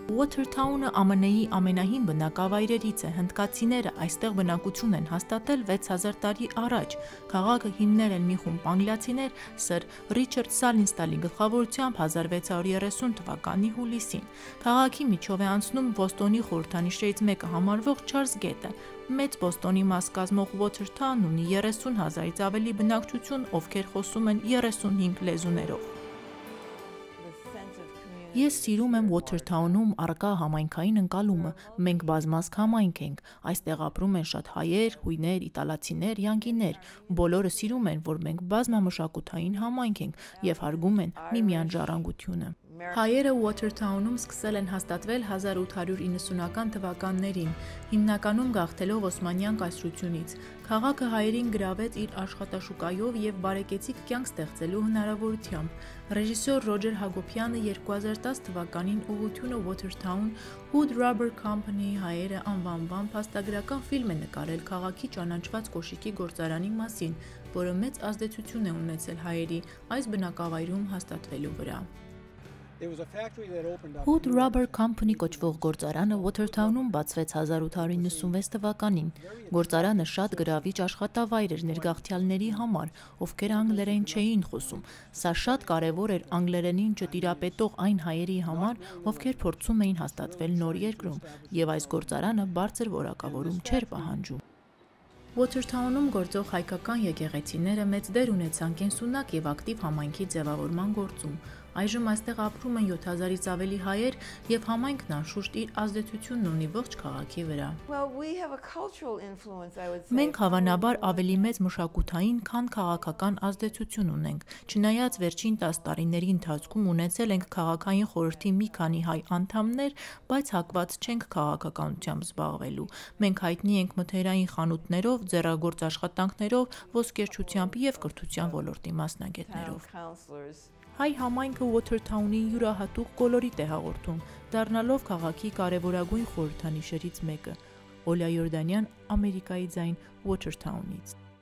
Watertown-ը ԱՄՆ-ի ամենահին բնակավայրերից է, հնդկացիները այստեղ բնակություն են հաստատել 6000 տարի առաջ, քաղաքը հիմնել են մի խումբ անգլիացիներ սր Ռիչարդ Սալինստալի գլխավորությամբ 1630 թվականի հուլիսին։ Քաղաքի միջով է անցնում Բոստոնի խորհրդանիշներից մեկը համարվող Չարլզ գետը։ Մեծ Բոստոնի մաս կազմող Watertown-ն ունի 30 000-ից ավելի բնակչություն, ովքեր խոսում են 35 լեզուներով։ Ես սիրում եմ Watertown-ում առկա համայնքային ընկալումը, մենք բազմազգ համայնք ենք, այստեղ ապրում են շատ հայեր, հույներ, իտալացիներ, յանկիներ, բոլորը սիրում են, որ մենք բազմամշակութային համայնք ենք և հարգում են միմյանց ժառանգությունը։ Հայերը Watertown-ում սկսել են հաստատվել 1890-ական թվականներին, հիմնականում գաղթելով Օսմանյան կայսրությունից։ Քաղաքը հայերին գրավեց իր աշխատաշուկայով և բարեկեցիկ կյանք ստեղծելու հնարավորությամբ։ Ռեժիսոր Ռոջեր Հակոբյանը 2010 թվականին ուղղությունը Watertown Hood Rubber Company-ի հայերը անվանվան փաստագրական ֆիլմ է նկարել քաղաքի ճանաչված կոշիկի գործարանի մասին, որը մեծ ազդեցություն է ունեցել հայերի այս բնակավայրում հաստատվելու վրա։ Hood Rubber Company կոչվող գործարանը Watertown-ում բացվեց 1896 թվականին։ Գործարանը շատ գրավիչ աշխատավայր էր ներգաղթյալների համար, ովքեր անգլերեն չէին խոսում։ Սա շատ կարևոր էր անգլերենին չտիրապետող այն հայերի համար, ովքեր փորձում էին հաստատվել նոր երկրում, և այս գործարանը բարձր որակավորում չէր պահանջում։ Watertown-ում գործող հայկական եկեղեցիները մեծ դեր ունեցան կենսունակ և ակտիվ համայնքի ձևավորման գործում։ Այժմ այստեղ ապրում են 7000-ից ավելի հայեր և համայնքն անշուշտ իր ազդեցությունն ունի ողջ քաղաքի վրա։ Մենք հավանաբար ավելի մեծ մշակութային, քան քաղաքական ազդեցություն ունենք։ Չնայած վերջին 10 տարիների ընթացքում ունեցել ենք քաղաքային խորհրդի մի քանի հայ անդամներ, բայց հակված չենք քաղաքականությամբ զբաղվելու։ Մենք հայտնի ենք մթերային խանութներով, ձեռագործ աշխատանքներով, ոսկերչությամբ և կրթության ոլորտի մասնագետներով։ Հայ համայնքը Watertown-ի յուրահատուկ կոլորիտ է հաղորդում, դառնալով քաղաքի կարևորագույն խորհրդանիշերից մեկը։ Օլյա Յորդանյան, Ամերիկայի ձայն, Watertown-ից։